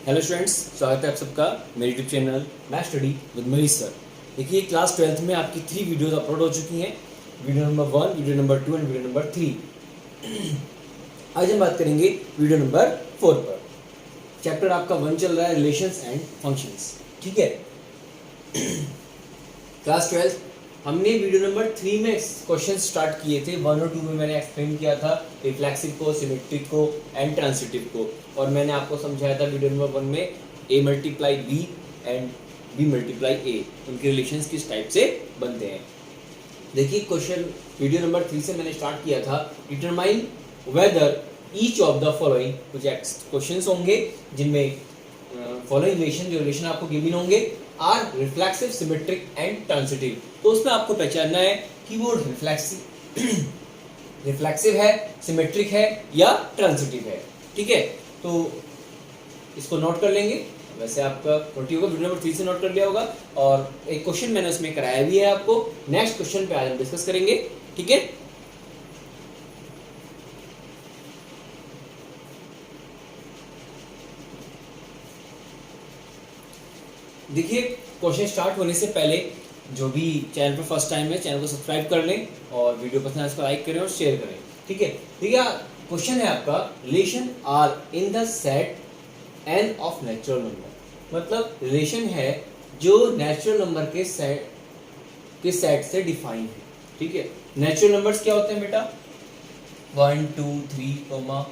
Hello students, स्वागत है आप सबका मेरे YouTube channel math study with Manish sir. देखिए क्लास 12th में आपकी 3 वीडियोस अपलोड हो चुकी हैं। Video number 1, video number 2 and video number 3। आज हम बात करेंगे वीडियो नंबर 4 पर। चैप्टर आपका 1 चल रहा है, रिलेशंस एंड फंक्शंस। ठीक है। क्लास 12 हमने वीडियो नंबर 3 में क्वेश्चन स्टार्ट किए थे। 1 और 2 में मैंने एक्सप्लेन किया था रिफ्लेक्सिव को, सिमेट्रिक को एंड ट्रांसिटिव को, और मैंने आपको समझाया था वीडियो नंबर 1 में a multiply b and b multiply a उनके रिलेशंस किस टाइप से बनते हैं। देखिए क्वेश्चन वीडियो नंबर 3 से मैंने स्टार्ट किया था, determine whether each of the following. कुछ क्वेश्चंस होंगे जिनमें फॉलोइंग रिलेशन, जो रिलेशन आपको गिवन होंगे, are reflexive, symmetric and transitive. तो उसमें आपको पहचानना है कि वो रिफ्लेक्सिव है, सिमेट्रिक है या ट्रांसिटिव है। ठीक है, तो इसको नोट कर लेंगे। वैसे आपका नोट होगा, वीडियो नंबर 3 से नोट कर लिया होगा, और एक क्वेश्चन मैंने उसमें कराया भी है आपको। नेक्स्ट क्वेश्चन पे आज हम डिस्कस करेंगे। ठीक है, देखिए क्वेश्चन स्टार्ट होने से पहले जो भी चैनल पर फर्स्ट टाइम है, चैनल को सब्सक्राइब कर लें और वीडियो पसंद है इसको लाइक करें और शेयर करें। ठीक है, देखिए क्वेश्चन है आपका, relation R in the set N of natural number. मतलब रिलेशन है जो नेचुरल नंबर के सेट से डिफाइन है। ठीक है, नेचुरल नंबर्स क्या होते हैं बेटा? 1 2 3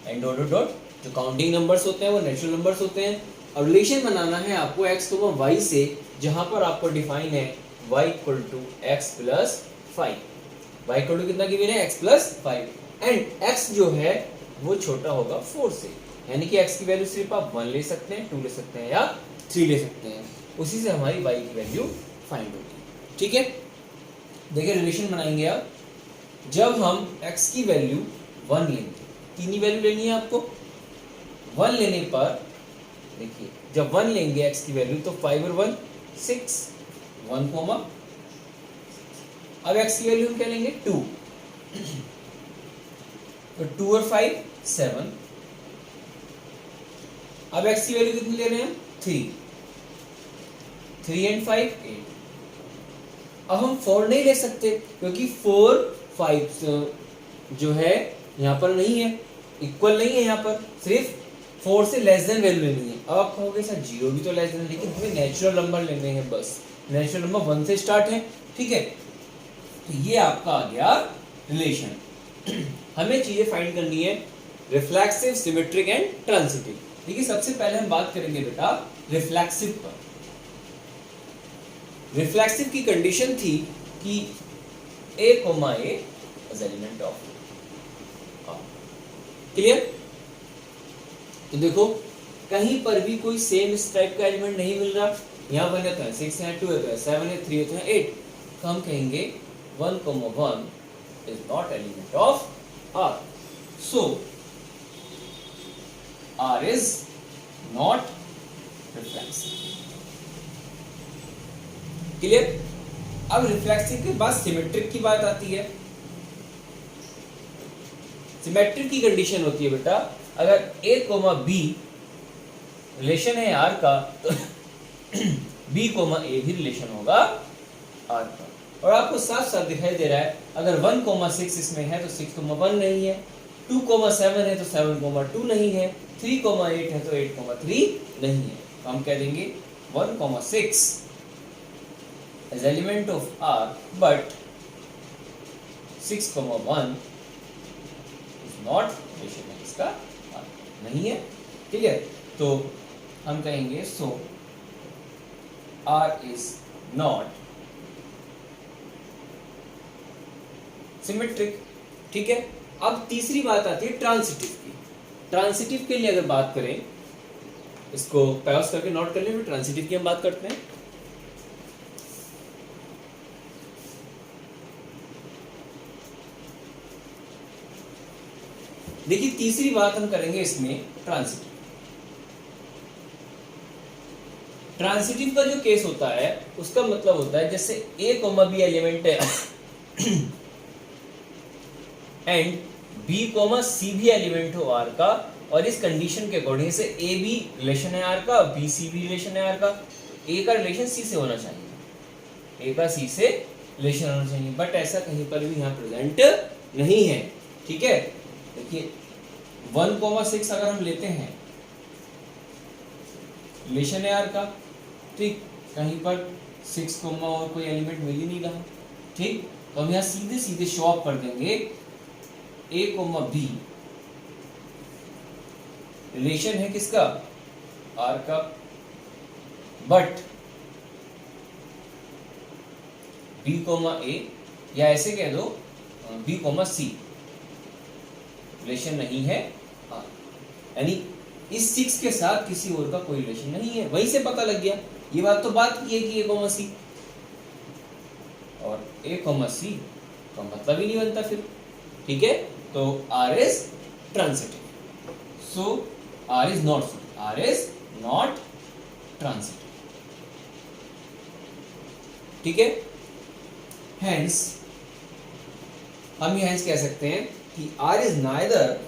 एंड डॉट डॉट। जो काउंटिंग नंबर्स होते हैं वो नेचुरल नंबर्स होते हैं। अब रिलेशन बनाना है आपको x, y से, जहां पर आपको डिफाइन है y equal to x plus 5। y equal to कितना गिवन है? x plus 5। एंड x जो है वो छोटा होगा 4 से, यानी कि x की वैल्यू सिर्फ आप 1 ले सकते हैं, 2 ले सकते हैं या 3 ले सकते हैं। उसी से हमारी y की वैल्यू फाइंड होगी। ठीक है, देखिए रिलेशन बनाएंगे आप। जब हम x की वैल्यू 1 लेंगे, तीन ही वैल्यू लेनी है आपको। 1 लेने पर देखिए, जब 1 लेंगे x की वैल्यू तो 5 और 1 6, 1 कोमा। अब x की वैल्यू हम क्या लेंगे? 2, तो 2 और 5 7। अब x की वैल्यू कितनी ले रहे हैं? 3, 3 एंड 5 8। अब हम 4 नहीं ले सकते क्योंकि 4 5 जो है यहाँ पर नहीं है, इक्वल नहीं है। यहाँ पर सिर्फ 4 से लेस देन वैल्यू लेनी है। अब आप कहोगे सर 0 भी तो लेस देन, लेकिन हमें नेचुरल नंबर लेने हैं बस। नेचुरल नंबर 1 से स्टार्ट है। ठीक है, तो ये आपका आ गया रिलेशन। हमें चीजें फाइंड करनी है, रिफ्लेक्सिव, सिमेट्रिक एंड ट्रांसिटिव। देखिए सबसे पहले हम बात करेंगे बेटा रिफ्लेक्सिव पर। रिफ्लेक्सिव की कंडीशन थी कि a, a is element of. Clear? तो देखो कहीं पर भी कोई सेम इस टाइप का एलिमेंट नहीं मिल रहा। यहाँ 1 है तो है 6 है, 2 है तो है 7 है, 3 है तो है 8। तो हम कहेंगे 1, 1 is not element of R। So R is not reflexive. Clear? अब रिफ्लेक्सिव के बाद सिमेट्रिक की बात आती है। सिमेट्रिक की कंडीशन होती है बेटा, अगर a, b रिलेशन है R का तो b, a भी रिलेशन होगा R का। और आपको साफ साफ दिखाई दे रहा है, अगर 1, 6 इसमें है तो 6, 1 नहीं है, 2, 7 है तो 7, 2 नहीं है, 3, 8 है तो 8, 3 नहीं है। तो हम कह देंगे 1, 6 is element of R, but 6, 1 is not relation है इसका R नहीं है। ठीक है, तो हम कहेंगे so R is not symmetric। ठीक है, अब तीसरी बात आती है ट्रांसिटिव की। ट्रांसिटिव के लिए अगर बात करें, इसको पॉज करके नोट कर लें, फिर ट्रांसिटिव की हम बात करते हैं। देखिए तीसरी बात हम करेंगे इसमें ट्रांसिटिव। ट्रांसिटिव का जो केस होता है उसका मतलब होता है जैसे a, b एलिमेंट है एंड b, c भी एलिमेंट हो R का, और इस कंडीशन के अकॉर्डिंग से ए बी रिलेशन है आर का, बी सी भी रिलेशन है आर का, ए का रिलेशन सी से होना चाहिए, ए का सी से रिलेशन होना चाहिए, बट ऐसा कहीं पर भी यहाँ प्रेजेंट नहीं है। ठीक है, देखिए 1,6 अगर हम लेते हैं रिलेशन है आर का, ठीक, कहीं पर 6, और कोई एलिमेंट मिल ही नहीं रहा। ठीक, तो हम यहाँ सीधे सीधे शो ऑफ कर देंगे ए कोमा बी रिलेशन है किसका, आर का, बट बी कोमा ए, या ऐसे कह दो बी कोमा सी रिलेशन नहीं है आर, यानी इस 6 के साथ किसी और का कोई रिलेशन नहीं है। वहीं से पता लग गया, ये बात तो बात की है कि ए कोमा सी, और ए कोमा सी का मतलब ही नहीं बनता फिर। ठीक है, तो R is transitive, so R is not transitive. ठीक है, हेंस हम ये हेंस कह सकते हैं कि R is neither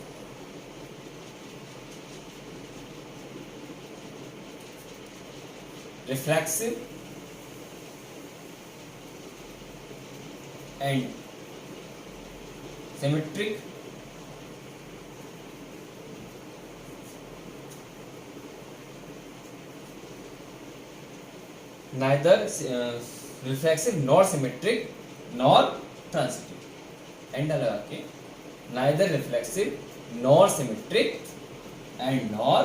reflexive and symmetric neither reflexive nor symmetric nor transitive, and लगा के neither reflexive nor symmetric and nor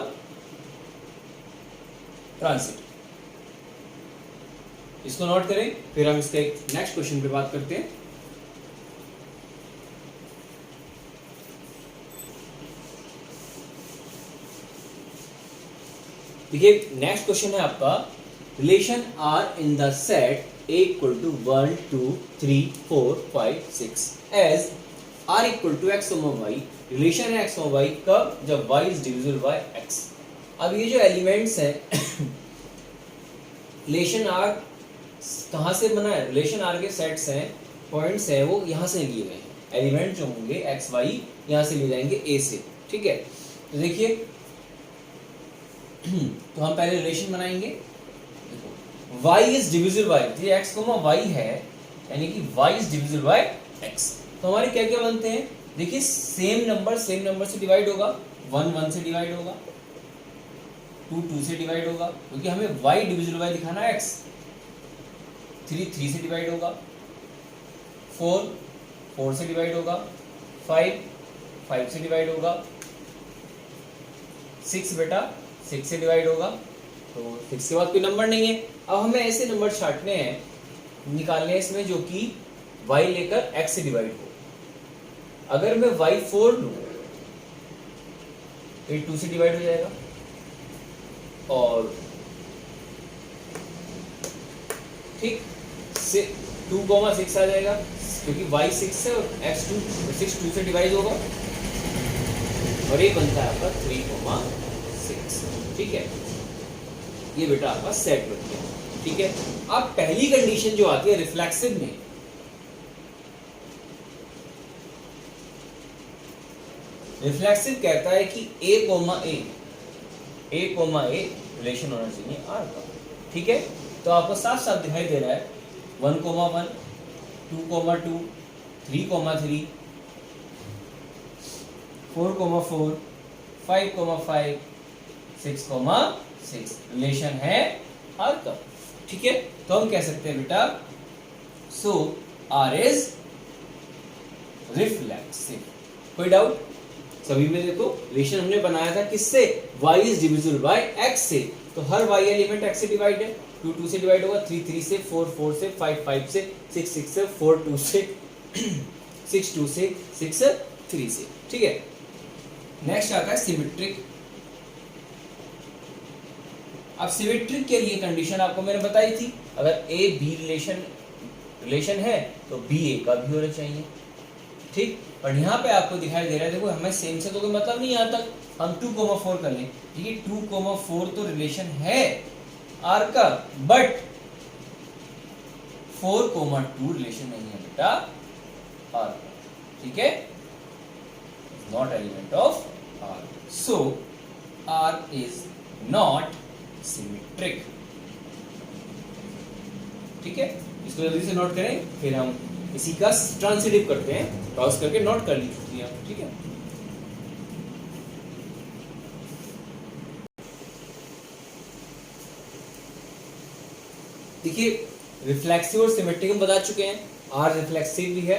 transitive। इसको नोट करें, फिर हम इसके नेक्स्ट क्वेश्चन पे बात करते हैं। देखिए नेक्स्ट क्वेश्चन है आपका, relation R in the set A equal to 1 2 3 4 5 6 as R equal to x y. Relation है एक्स वाई कब, जब y is divisible by x। अब ये जो एलिमेंट्स हैं रिलेशन आर कहाँ से बना है, रिलेशन आर के सेट्स हैं, पॉइंट्स हैं, वो यहाँ से लिए गए हैं। एलिमेंट जो होंगे एक्स वाई यहाँ से लिए जाएंगे ए से। ठीक है, तो देखिए तो हम पहले रिलेशन बनाएंगे। देखो y इज डिविजिबल बाय, ये x y है, यानी कि y is divisible by x। तो हमारे क्या क्या बनते हैं, देखिए सेम नंबर से डिवाइड होगा, 1 1 से डिवाइड होगा, 2 2 से डिवाइड होगा, क्योंकि हमें y डिविजिबल बाय दिखाना है x। 3 3 से डिवाइड होगा, 4 4 से डिवाइड होगा, 5 5 से डिवाइड होगा, 6 बेटा 6 से डिवाइड होगा। तो 6 के बाद कोई नंबर नहीं है। अब हमें ऐसे नंबर छांटने हैं, निकालने हैं इसमें जो कि y लेकर x से डिवाइड हो। अगर मैं y4 लूं तो ये 2 से डिवाइड हो जाएगा, और ठीक से 2,6 आ जाएगा, क्योंकि y 6 है और x 2 से डिवाइड होगा, और ये बनता है आपका 3,6। ठीक है, ये बेटा आपका सेट बन गया। ठीक है, अब पहली कंडीशन जो आती है रिफ्लेक्सिव में, रिफ्लेक्सिव कहता है कि a कोमा ए रिलेशन होना चाहिए आर का। ठीक है, तो आपको साफ साफ दिखाई दे रहा है 1,1 2,2 3,3 4,4 5,5 6,6 रिलेशन है आर का। ठीक है, तो हम कह सकते हैं बेटा सो आर इज रिफ्लेक्सिव। कोई डाउट? सभी में देखो रिलेशन हमने बनाया था किससे, y is divisible by x से, तो हर y एलिमेंट x से डिवाइड है, 2 2 से डिवाइड होगा, 3 3 से, 4 4 से, 5 5 से, 6 6 से, 4 2 से 6 2 से, 6 3 से। ठीक है, नेक्स्ट आता है सिमेट्रिक। अब सिमेट्रिक के लिए कंडीशन आपको मैंने बताई थी, अगर ए बी रिलेशन है तो बी ए का भी होना चाहिए। ठीक, और यहाँ पे आपको दिखाई दे रहा है, देखो हमें सेम से तो कोई मतलब नहीं यहाँ तक, हम 2,4 कर लें। देखिए 2,4 तो रिलेशन है आर का, बट 4,2 रिलेशन नहीं है बेटा आर का। ठीक है, not element of R. So R is not symmetric. ठीक है, इसको जल्दी से नोट करें, फिर हम इसी का ट्रांसिटिव करते हैं। ब्राउज करके नोट कर लीजिए आप, ठीक है। देखिए रिफ्लेक्सिव और सिमेट्रिक हम बता चुके हैं, आर रिफ्लेक्सिव भी है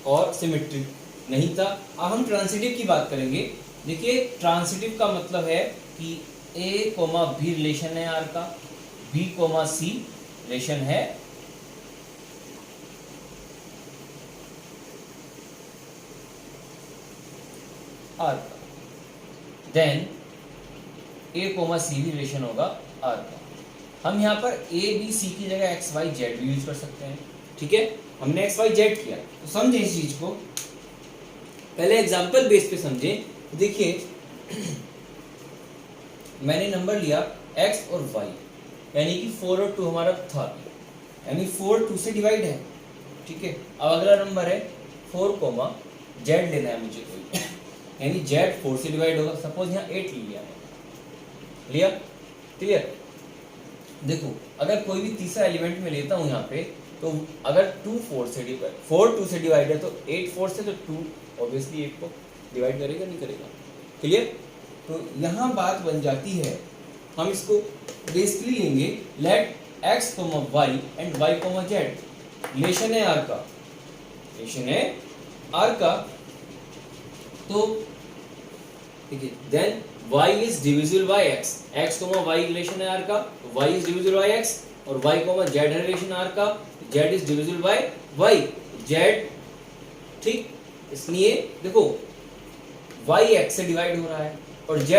और सिमेट्रिक नहीं था। अब हम ट्रांसिटिव की बात करेंगे। देखिए ट्रांसिटिव का मतलब है कि ए कोमा बी रिलेशन है आर का, बी कोमा सी रिलेशन है आर का, देन ए कोमा सी भी रिलेशन होगा आर का। हम यहाँ पर ए बी सी की जगह एक्स वाई जेड भी यूज कर सकते हैं, ठीक है। हमने एक्स वाई जेड किया, तो समझे इस चीज को, पहले एग्जांपल बेस पे समझे। देखिए मैंने नंबर लिया x और y, यानी कि 4 और 2 हमारा था, यानी 4 2 से डिवाइड है, ठीक है। अब अगला नंबर है 4 कोमा z लेना है मुझे कोई, यानी z 4 से डिवाइड होगा। सपोज यहाँ 8 लिया, क्लियर। देखो अगर कोई भी तीसरा एलिमेंट में लेता हूँ यहाँ पे, तो अगर 4 2 से डिवाइड है तो 8 4 से, तो 2 ऑब्वियसली 8 को डिवाइड करेगा नहीं करेगा, क्लियर। तो यहाँ बात बन जाती है, हम इसको बेसिकली लेंगे let x, y and y, z relation है r का, रिलेशन है r का, तो ठीक है, then y is divisible by x, x, y relation है r का, y is divisible by x, और y, z है रिलेशन r का, z is divisible by y, z, ठीक। इसलिए देखो y x से डिवाइड हो रहा है और z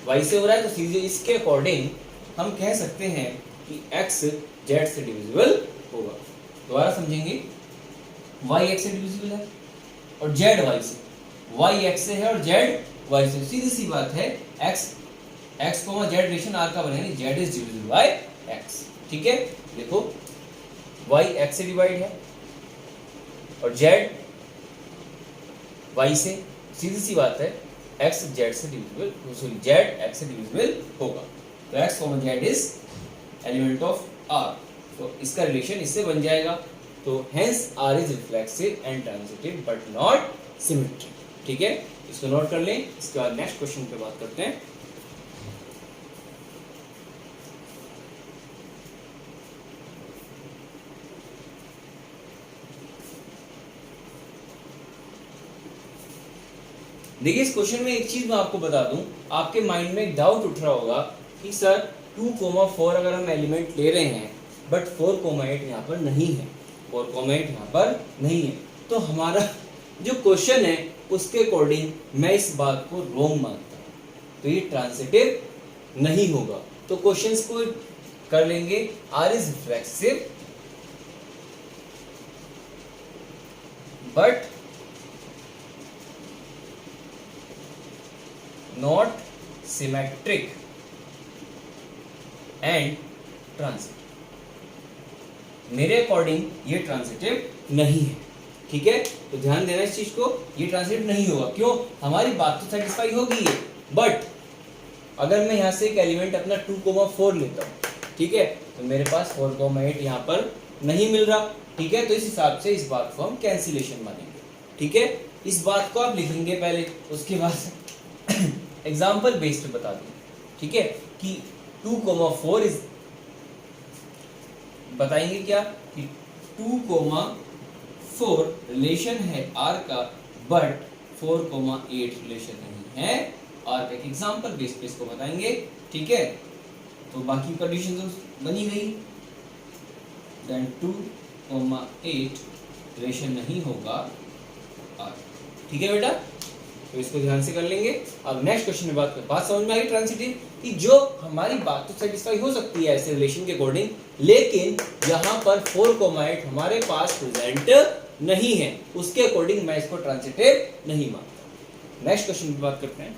y से हो रहा है, तो सीधे इसके अकॉर्डिंग हम कह सकते हैं कि x z से डिविजिबल होगा। दोबारा समझेंगे, y x से डिविजिबल है और z y से, y x से है और z y से, सीधी सी बात है, x z रिलेशन r का बनेगा, z is divisible by x, ठीक है। देखो y x से डिवाइड है और z y से, सीधी सी बात है, x z से डिविजिबल, सॉरी z x से डिविजिबल होगा, तो x z is element of r, तो इसका रिलेशन इससे बन जाएगा। तो hence r is reflexive and transitive but not symmetric, ठीक है। इसको नोट कर लें। इसके बाद नेक्स्ट क्वेश्चन पे बात करते हैं। देखिए इस क्वेश्चन में एक चीज मैं आपको बता दूं, आपके माइंड में एक डाउट उठ रहा होगा कि सर 2,4 अगर हम एलिमेंट ले रहे हैं बट 4,8 यहाँ पर नहीं है, 4,8 यहाँ पर नहीं है, तो हमारा जो क्वेश्चन है उसके अकॉर्डिंग मैं इस बात को रॉन्ग मानता हूँ, तो ये ट्रांसिटिव नहीं होगा। तो क्वेश्चंस को कर लेंगे, R is reflexive but not symmetric and transitive. मेरे अकॉर्डिंग ये ट्रांसिटिव नहीं है, ठीक है। तो ध्यान देना इस चीज को, ये ट्रांसिटिव नहीं होगा। क्यों? हमारी बात तो सेटिस्फाई होगी है, बट अगर मैं यहाँ से एक एलिमेंट अपना 2,4 लेता हूँ, ठीक है, तो मेरे पास 4,8 यहाँ पर नहीं मिल रहा, ठीक है। तो इस हिसाब से इस बात को हम कैंसिलेशन मानेंगे, ठीक है। इस बात को आप लिखेंगे पहले, उसके बाद एग्जाम्पल बेस्ड पे बता दें, ठीक है, कि 2,4 इज, बताएंगे क्या कि 2,4 रिलेशन है r का बट 4,8 रिलेशन नहीं है r का। एक एग्जाम्पल बेस्ड पे इसको बताएंगे, ठीक है। तो बाकी कंडीशन तो बनी गई, देन 2,8 रिलेशन नहीं होगा r, ठीक है बेटा। तो इसको ध्यान से कर लेंगे। अब नेक्स्ट क्वेश्चन में बात समझ में आ गई ट्रांसिटिव कि जो हमारी बात तो सेटिस्फाई हो सकती है ऐसे रिलेशन के अकॉर्डिंग, लेकिन यहाँ पर 4,8 हमारे पास प्रेजेंट नहीं है, उसके अकॉर्डिंग मैं इसको ट्रांसिटिव नहीं मानता। नेक्स्ट क्वेश्चन की बात करते हैं।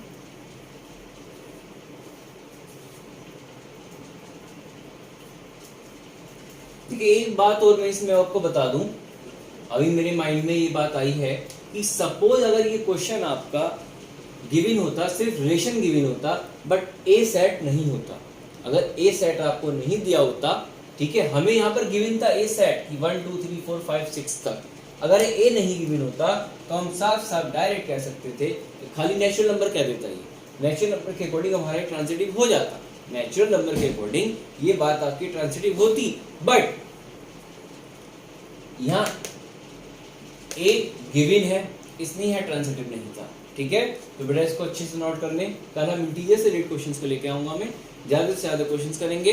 ठीक है, एक बात और मैं इसमें आपको बता दूं, अभी मेरे माइंड में ये बात आई है कि सपोज अगर ये क्वेश्चन आपका गिवन होता, सिर्फ रिलेशन गिवन होता, बट ए सेट नहीं होता। अगर ए सेट आपको नहीं दिया होता, ठीक है, हमें यहाँ पर गिवन था ए सेट कि 1 2 3 4 5 6 तक। अगर ए नहीं गिवन होता तो हम साफ साफ डायरेक्ट कह सकते थे खाली नेचुरल नंबर कह देता, ये नेचुरल नंबर के अकॉर्डिंग हमारा ट्रांजिटिव हो जाता, नेचुरल नंबर के अकॉर्डिंग ये बात आपकी ट्रांजिटिव होती। बट यहाँ ए गिवन है, इसलिए यहाँ ट्रांजिटिव नहीं था, ठीक है। तो बेटा इसको अच्छे से नोट कर लें। कल हम इंटीजर से रिलेटेड क्वेश्चंस को लेके आऊंगा, मैं ज्यादा से ज्यादा क्वेश्चंस करेंगे,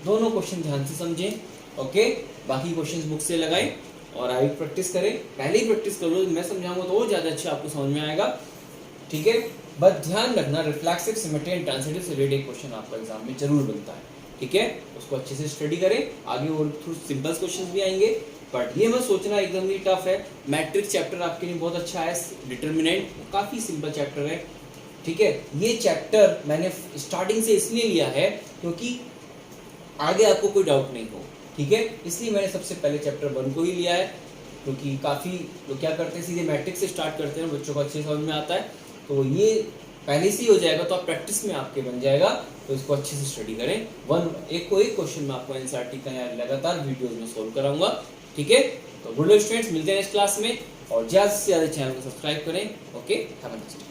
दोनों क्वेश्चन ध्यान से समझें, ओके। बाकी क्वेश्चंस बुक से लगाएं और आगे प्रैक्टिस करें, पहले ही प्रैक्टिस कर लो, मैं समझाऊंगा तो और ज्यादा अच्छा आपको समझ में आएगा, ठीक है। बस ध्यान रखना रिफ्लेक्सिव, सिमेट्री एंड ट्रांजिटिव से रिलेटेड क्वेश्चन आपका एग्जाम में जरूर बनता है, ठीक है। उसको अच्छे से स्टडी करें, आगे और थोड़े सिंपल क्वेश्चंस भी आएंगे, बट ये मत सोचना एकदम ही टफ है। मैट्रिक्स चैप्टर आपके लिए बहुत अच्छा है, डिटरमिनेंट काफी सिंपल चैप्टर है, ठीक है। ये चैप्टर मैंने स्टार्टिंग से इसलिए लिया है क्योंकि आगे आपको कोई डाउट नहीं हो, ठीक है, इसलिए मैंने सबसे पहले चैप्टर 1 को ही लिया है, क्योंकि काफ़ी लोग क्या करते हैं सीधे मैट्रिक्स से स्टार्ट करते हैं, बच्चों को अच्छे समझ में आता है, तो ये पहले से ही हो जाएगा, तो आप प्रैक्टिस में आपके बन जाएगा, तो इसको अच्छे से स्टडी करें। एक क्वेश्चन में आपको एनसीईआरटी का लगातार वीडियोज में सोल्व कराऊंगा, ठीक है। तो गुड लक स्टूडेंट्स, मिलते हैं नेक्स्ट क्लास में, और ज़्यादा से ज़्यादा चैनल को सब्सक्राइब करें, okay. Have a nice day.